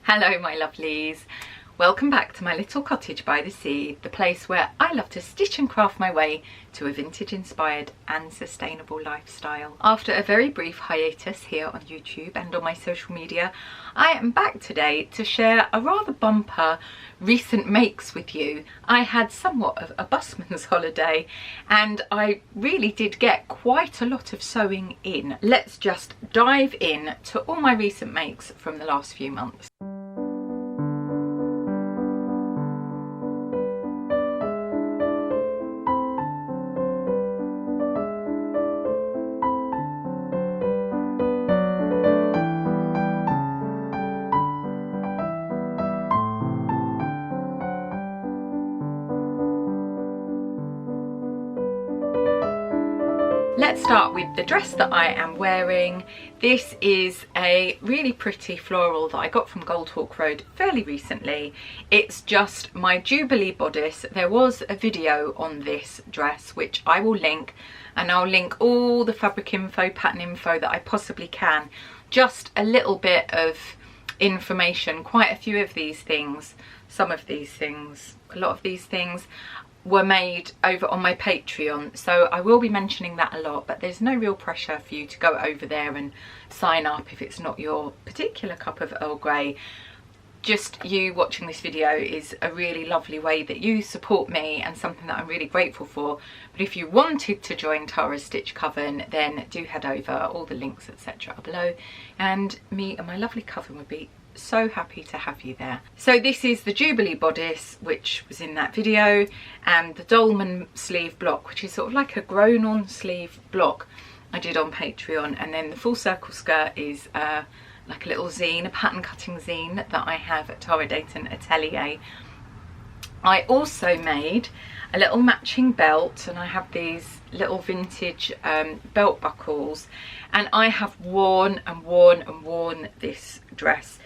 Hello my lovelies, welcome back to my little cottage by the sea, the place where I love to stitch and craft my way to a vintage inspired and sustainable lifestyle. After a very brief hiatus here on YouTube and on my social media, I am back today to share a rather bumper recent makes with you. I had somewhat of a busman's holiday and I really did get quite a lot of sewing in. Let's just dive in to all my recent makes from the last few months. Let's start with the dress that I am wearing. This is a really pretty floral that I got from Gold Hawk Road fairly recently. It's just my Jubilee bodice. There was a video on this dress which I will link, and I'll link all the fabric info, pattern info that I possibly can. Just a little bit of information. Quite a few of these things, some of these things, a lot of these things were made over on my Patreon, so I will be mentioning that a lot, but there's no real pressure for you to go over there and sign up if it's not your particular cup of Earl Grey. Just you watching this video is a really lovely way that you support me and something that I'm really grateful for. But if you wanted to join Tara's Stitch Coven, then do head over, all the links etc are below, and me and my lovely coven would be so happy to have you there. So this is the Jubilee bodice which was in that video, and the Dolman sleeve block, which is sort of like a grown on sleeve block I did on Patreon, and then the full circle skirt is like a little zine, a pattern cutting zine that I have at Tara Deighton Atelier. I also made a little matching belt, and I have these little vintage belt buckles, and I have worn and worn and worn this dress.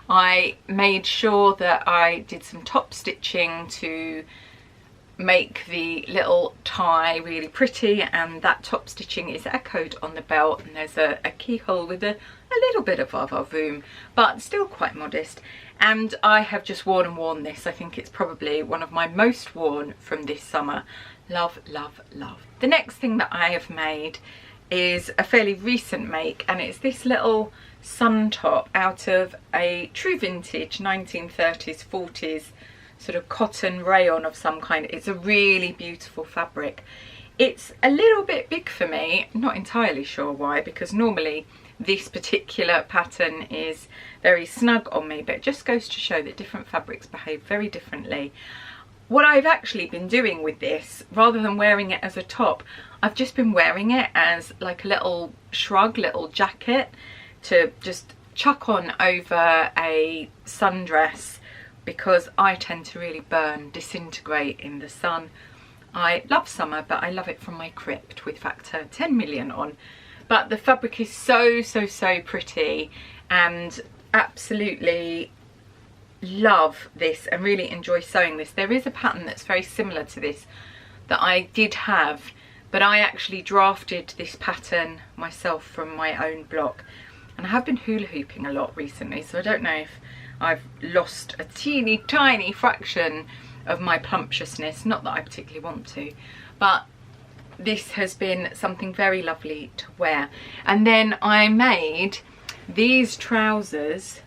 I made sure that I did some top stitching to make the little tie really pretty, and that top stitching is echoed on the belt, and there's a keyhole with a little bit of va-va-voom, but still quite modest. And I have just worn and worn this. I think it's probably one of my most worn from this summer. Love, love, love. The next thing that I have made is a fairly recent make, and it's this little Suntop out of a true vintage 1930s 40s sort of cotton rayon of some kind. It's a really beautiful fabric. It's a little bit big for me, not entirely sure why, because normally this particular pattern is very snug on me, but it just goes to show that different fabrics behave very differently. What I've actually been doing with this, rather than wearing it as a top, I've just been wearing it as like a little shrug, little jacket to just chuck on over a sundress, because I tend to really burn, disintegrate in the sun. I love summer, but I love it from my crypt with factor 10 million on. But the fabric is so pretty, and absolutely love this and really enjoy sewing this. There is a pattern that's very similar to this that I did have, but I actually drafted this pattern myself from my own block, and I have been hula hooping a lot recently, so I don't know if I've lost a teeny tiny fraction of my plumptiousness, not that I particularly want to, but this has been something very lovely to wear. And then I made these trousers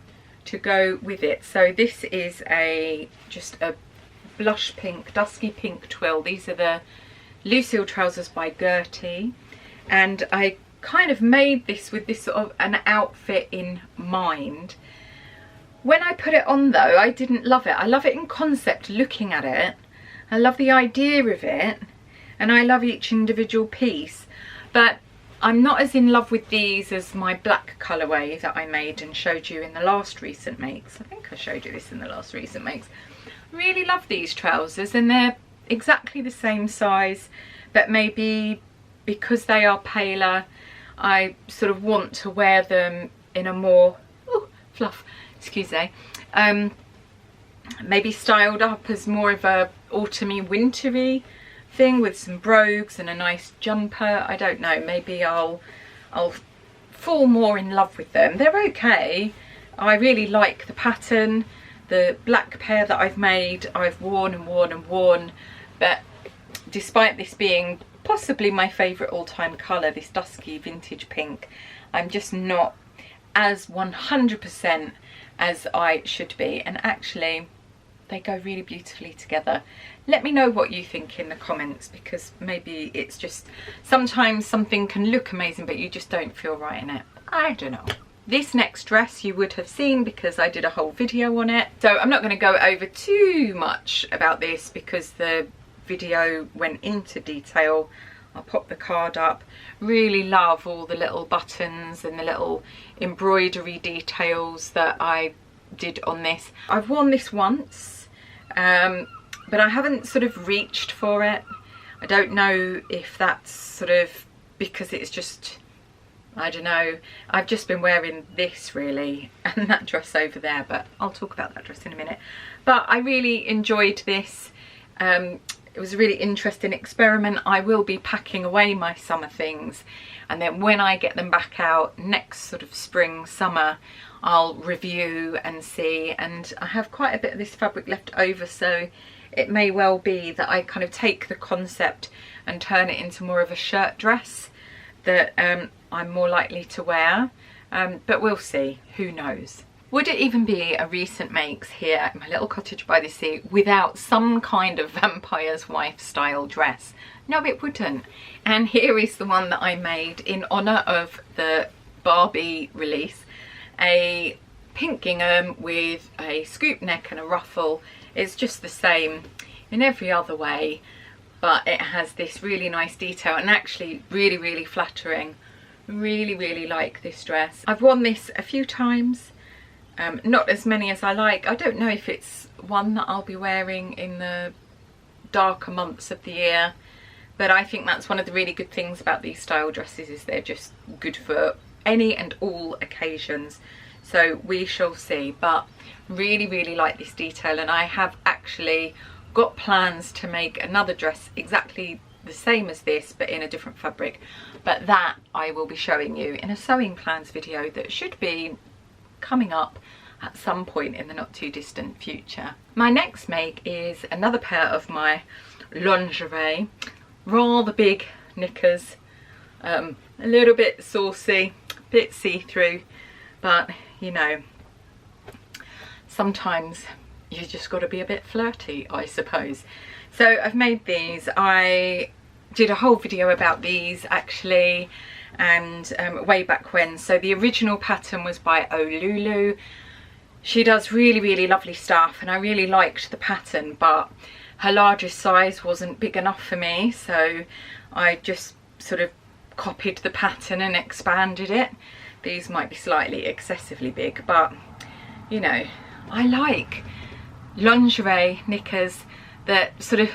to go with it. So this is just a blush pink, dusky pink twill. These are the Lucille trousers by Gertie, and I kind of made this with this sort of an outfit in mind. When I put it on though, I didn't love it. I love it in concept, looking at it. I love the idea of it, and I love each individual piece, but I'm not as in love with these as my black colourway that I made and showed you in the last recent makes. I think I showed you this in the last recent makes. Really love these trousers, and they're exactly the same size, but maybe because they are paler, I sort of want to wear them in a more fluff, excuse me, maybe styled up as more of a autumny wintry thing with some brogues and a nice jumper. I don't know, maybe I'll fall more in love with them. They're okay. I really like the pattern. The black pair that I've made, I've worn and worn and worn, but despite this being possibly my favourite all-time colour, this dusky vintage pink, I'm just not as 100% as I should be, and actually they go really beautifully together. Let me know what you think in the comments, because maybe it's just sometimes something can look amazing but you just don't feel right in it. I don't know. This next dress you would have seen because I did a whole video on it, so I'm not going to go over too much about this because the video went into detail. I'll pop the card up. Really love all the little buttons and the little embroidery details that I did on this. I've worn this once, but I haven't sort of reached for it. I don't know if that's sort of because it's just, I don't know, I've just been wearing this really and that dress over there, but I'll talk about that dress in a minute. But I really enjoyed this. It was a really interesting experiment. I will be packing away my summer things, and then when I get them back out next sort of spring, summer, I'll review and see. And I have quite a bit of this fabric left over, so it may well be that I kind of take the concept and turn it into more of a shirt dress that I'm more likely to wear, but we'll see, who knows. Would it even be a recent makes here at my little cottage by the sea without some kind of vampire's wife style dress? No, it wouldn't. And here is the one that I made in honour of the Barbie release. A pink gingham with a scoop neck and a ruffle. It's just the same in every other way, but it has this really nice detail and actually really, really flattering. Really like this dress. I've worn this a few times. Not as many as I like. I don't know if it's one that I'll be wearing in the darker months of the year, but I think that's one of the really good things about these style dresses, is they're just good for any and all occasions. So we shall see, but really like this detail, and I have actually got plans to make another dress exactly the same as this but in a different fabric, but that I will be showing you in a sewing plans video that should be coming up at some point in the not too distant future. My next make is another pair of my lingerie, rather big knickers, a little bit saucy, a bit see-through, but you know, sometimes you just got to be a bit flirty, I suppose. So I've made these. I did a whole video about these actually, and way back when. So the original pattern was by Olulu. She does really lovely stuff, and I really liked the pattern, but her largest size wasn't big enough for me, so I just sort of copied the pattern and expanded it. These might be slightly excessively big, but you know, I like lingerie knickers that sort of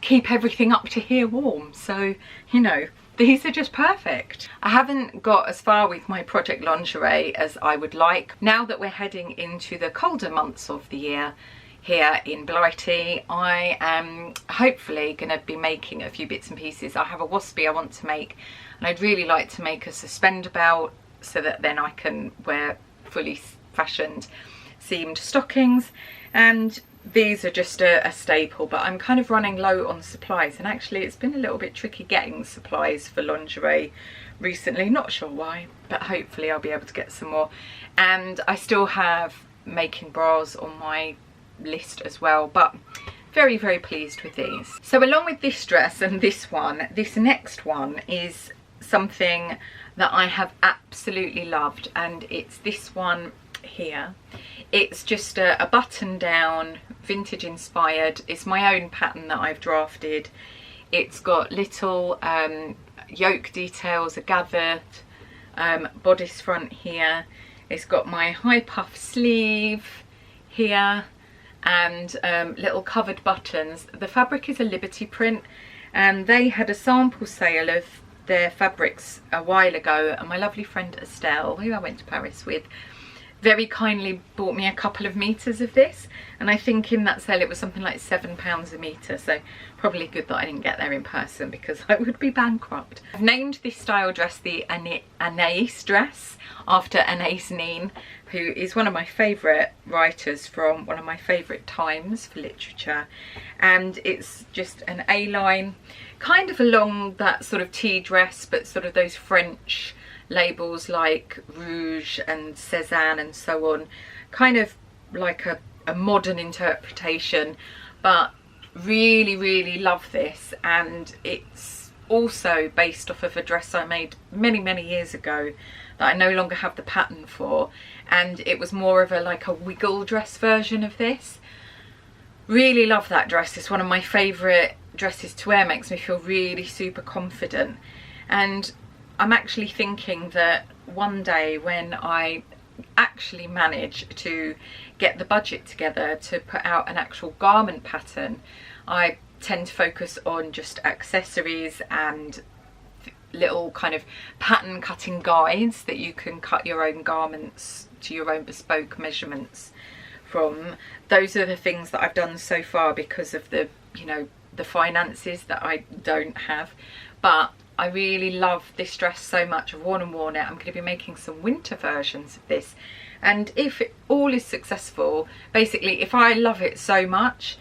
keep everything up to here warm, so you know, these are just perfect. I haven't got as far with my project lingerie as I would like. Now that we're heading into the colder months of the year here in Blighty, I am hopefully going to be making a few bits and pieces. I have a waspy I want to make, and I'd really like to make a suspender belt so that then I can wear fully fashioned seamed stockings, and these are just a staple, but I'm kind of running low on supplies, and actually it's been a little bit tricky getting supplies for lingerie recently, not sure why, but hopefully I'll be able to get some more. And I still have making bras on my list as well, but very pleased with these. So along with this dress and this one, this next one is something that I have absolutely loved, and it's this one here. It's just a button down, vintage inspired. It's my own pattern that I've drafted. It's got little yoke details, a gathered bodice front here. It's got my high puff sleeve here, and little covered buttons. The fabric is a Liberty print, and they had a sample sale of their fabrics a while ago, and my lovely friend Estelle, who I went to Paris with, very kindly bought me a couple of meters of this, and I think in that sale it was something like £7 a metre, so probably good that I didn't get there in person because I would be bankrupt. I've named this style dress the Anais dress after Anais Nin, who is one of my favourite writers from one of my favourite times for literature, and it's just an A-line, kind of along that sort of tea dress, but sort of those French labels like Rouge and Cézanne and so on, kind of like a modern interpretation, but really love this. And it's also based off of a dress I made many years ago that I no longer have the pattern for, and it was more of a like a wiggle dress version of this. Really love that dress. It's one of my favourite dresses to wear, makes me feel really super confident. And I'm actually thinking that one day when I actually manage to get the budget together to put out an actual garment pattern, I tend to focus on just accessories and little kind of pattern cutting guides that you can cut your own garments to your own bespoke measurements from. Those are the things that I've done so far because of the, you know, the finances that I don't have. But I really love this dress so much. I've worn it. I'm going to be making some winter versions of this, and if it all is successful, basically if I love it so much,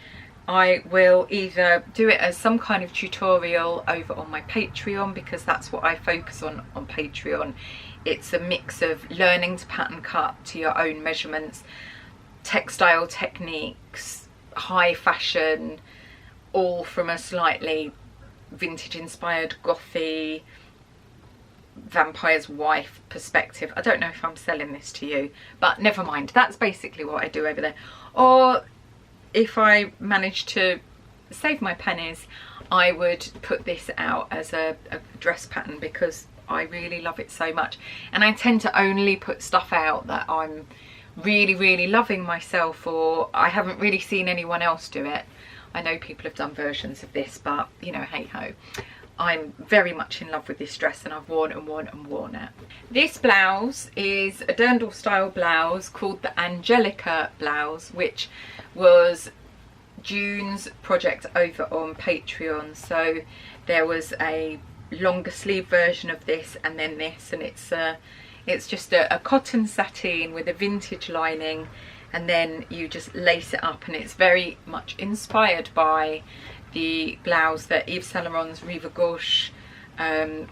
I will either do it as some kind of tutorial over on my Patreon, because that's what I focus on Patreon. It's a mix of learning to pattern cut to your own measurements, textile techniques, high fashion, all from a slightly vintage inspired gothy vampire's wife perspective. I don't know if I'm selling this to you, but never mind. That's basically what I do over there. Or if I manage to save my pennies, I would put this out as a dress pattern because I really love it so much. And I tend to only put stuff out that I'm really loving myself, or I haven't really seen anyone else do it. I know people have done versions of this, but you know, hey ho. I'm very much in love with this dress, and I've worn it. This blouse is a dirndl style blouse called the Anjelica Blouse, which was June's project over on Patreon. So there was a longer sleeve version of this and then this, and it's just a cotton sateen with a vintage lining, and then you just lace it up, and it's very much inspired by the blouse that Yves Saint Laurent's Rive Gauche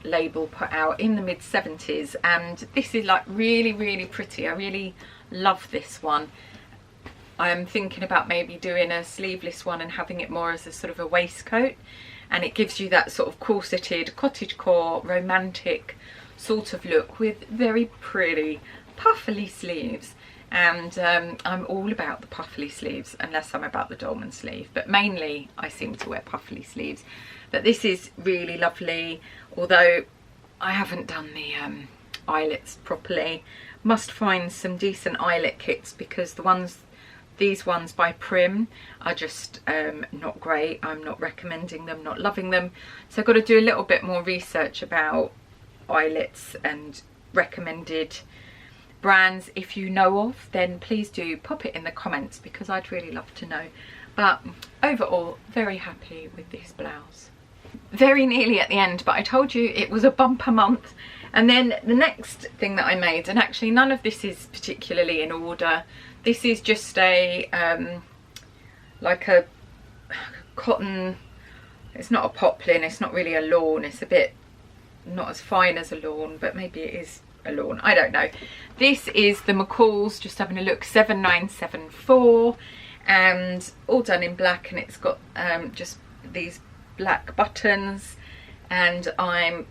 label put out in the mid-70s. And this is like really pretty. I really love this one. I'm thinking about maybe doing a sleeveless one and having it more as a sort of a waistcoat, and it gives you that sort of corseted cottagecore romantic sort of look with very pretty puffly sleeves. And I'm all about the puffly sleeves, unless I'm about the Dolman sleeve, but mainly I seem to wear puffly sleeves. But this is really lovely, although I haven't done the eyelets properly. Must find some decent eyelet kits, because these ones by Prim are just not great. I'm not recommending them, not loving them. So I've got to do a little bit more research about eyelets and recommended brands. If you know of, then please do pop it in the comments, because I'd really love to know. But overall, very happy with this blouse. Very nearly at the end, but I told you it was a bumper month. And then the next thing that I made, and actually none of this is particularly in order. This is just a like a cotton, it's not a poplin, it's not really a lawn, it's a bit not as fine as a lawn, but maybe it is a lawn, I don't know. This is the McCalls, just having a look, 7974, and all done in black, and it's got just these black buttons, and I'm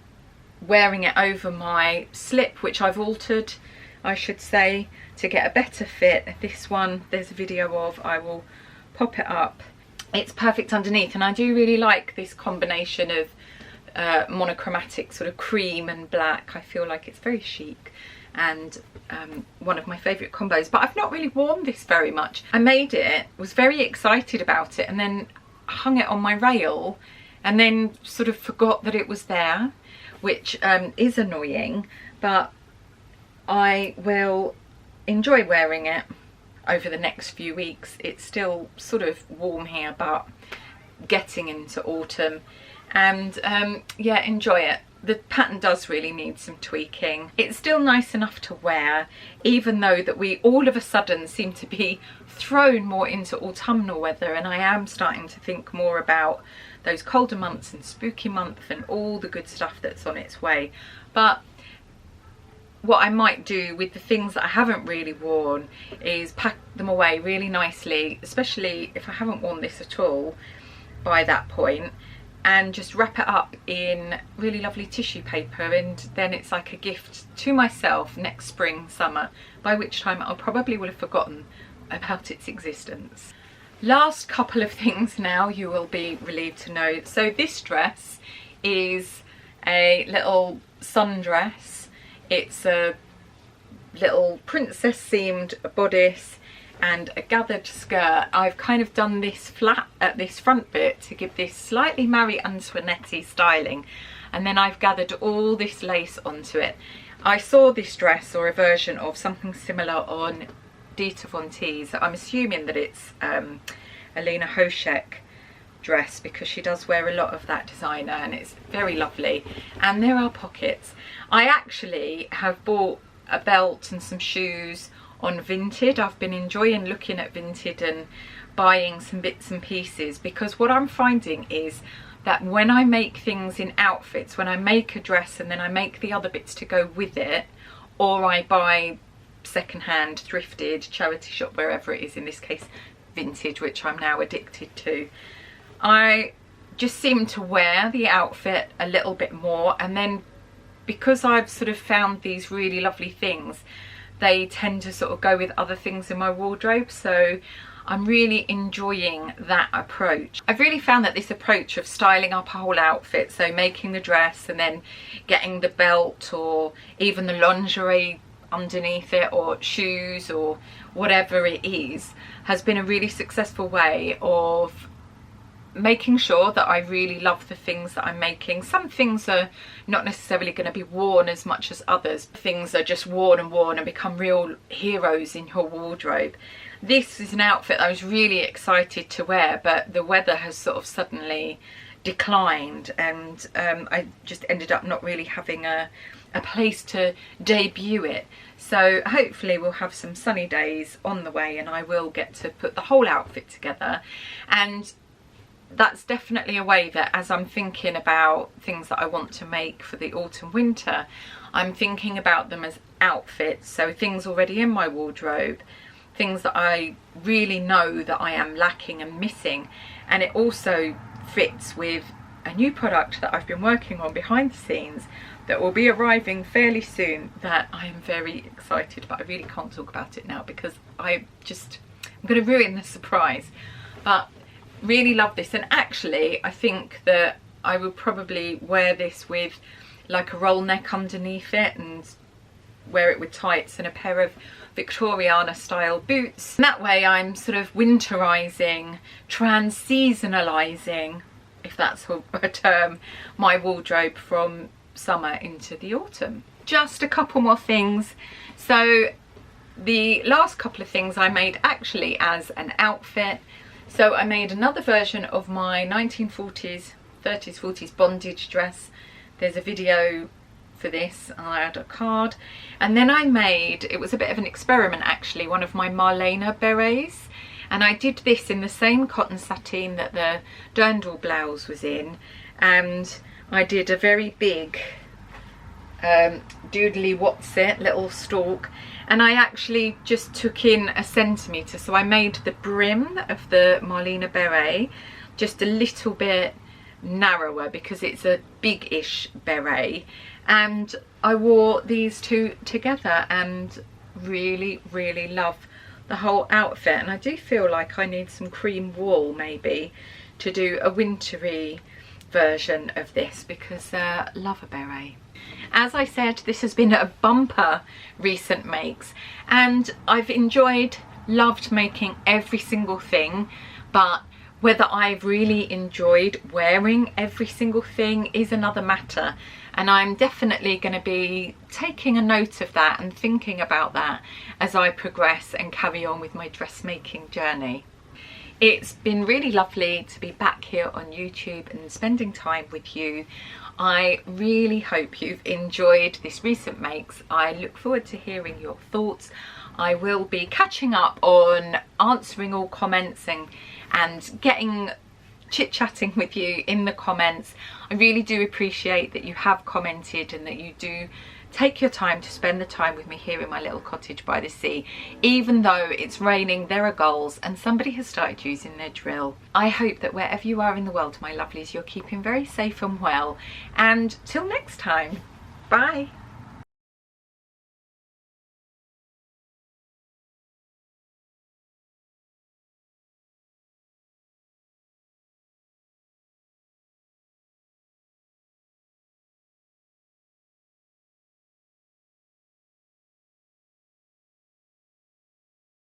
wearing it over my slip, which I've altered, I should say, to get a better fit. This one there's a video of, I will pop it up. It's perfect underneath, and I do really like this combination of monochromatic sort of cream and black. I feel like it's very chic and one of my favourite combos, but I've not really worn this very much. I made it, was very excited about it, and then hung it on my rail, and then sort of forgot that it was there, which is annoying. But I will enjoy wearing it over the next few weeks. It's still sort of warm here, but getting into autumn, and yeah, enjoy it. The pattern does really need some tweaking. It's still nice enough to wear, even though that we all of a sudden seem to be thrown more into autumnal weather, and I am starting to think more about those colder months and spooky month and all the good stuff that's on its way. But what I might do with the things that I haven't really worn is pack them away really nicely, especially if I haven't worn this at all by that point, and just wrap it up in really lovely tissue paper, and then it's like a gift to myself next spring, summer, by which time I probably will have forgotten about its existence. Last couple of things now, you will be relieved to know. So this dress is a little sundress. It's a little princess themed bodice and a gathered skirt. I've kind of done this flat at this front bit to give this slightly Marie Antoinette styling, and then I've gathered all this lace onto it. I saw this dress, or a version of something similar, on Dita Von Teese. I'm assuming that it's Alina Hoshek dress, because she does wear a lot of that designer, and it's very lovely. And there are pockets. I actually have bought a belt and some shoes on Vinted. I've been enjoying looking at Vinted and buying some bits and pieces, because what I'm finding is that when I make things in outfits, when I make a dress and then I make the other bits to go with it, or I buy secondhand, thrifted, charity shop, wherever it is, in this case Vintage, which I'm now addicted to, I just seem to wear the outfit a little bit more, and then because I've sort of found these really lovely things, they tend to sort of go with other things in my wardrobe. So I'm really enjoying that approach. I've really found that this approach of styling up a whole outfit, so making the dress and then getting the belt or even the lingerie underneath it, or shoes, or whatever it is, has been a really successful way of making sure that I really love the things that I'm making. Some things are not necessarily going to be worn as much as others. Things are just worn and become real heroes in your wardrobe. This is an outfit I was really excited to wear, but the weather has sort of suddenly declined, and I just ended up not really having a place to debut it. So hopefully we'll have some sunny days on the way, and I will get to put the whole outfit together. And that's definitely a way that, as I'm thinking about things that I want to make for the autumn winter, I'm thinking about them as outfits. So things already in my wardrobe, things that I really know that I am lacking and missing. And it also fits with a new product that I've been working on behind the scenes that will be arriving fairly soon, that I am very excited about. I really can't talk about it now because I'm going to ruin the surprise. But really love this, and actually I think that I will probably wear this with like a roll neck underneath it, and wear it with tights and a pair of Victoriana style boots. And that way I'm sort of winterizing, trans-seasonalizing, if that's a term, my wardrobe from summer into the autumn. Just a couple more things. So the last couple of things I made actually as an outfit. So I made another version of my 1940s, 30s, 40s bondage dress. There's a video for this, I'll add a card. And then I made, it was a bit of an experiment actually, one of my Marlene berets. And I did this in the same cotton sateen that the Anjelica Blouse was in. And I did a very big doodly what's it little stalk, and I actually just took in 1 centimetre. So I made the brim of the Marlene beret just a little bit narrower because it's a big-ish beret, and I wore these two together and really love the whole outfit. And I do feel like I need some cream wool maybe to do a wintry version of this, because love a beret. As I said, this has been a bumper recent makes, and I've loved making every single thing, but Whether I've really enjoyed wearing every single thing is another matter, and I'm definitely going to be taking a note of that and thinking about that as I progress and carry on with my dressmaking journey. It's been really lovely to be back here on YouTube and spending time with you. I really hope you've enjoyed this recent makes. I look forward to hearing your thoughts. I will be catching up on answering all comments and getting chit-chatting with you in the comments. I really do appreciate that you have commented and that you do take your time to spend the time with me here in my little cottage by the sea. Even though it's raining, there are gulls and somebody has started using their drill. I hope that wherever you are in the world, my lovelies, you're keeping very safe and well. And till next time, bye.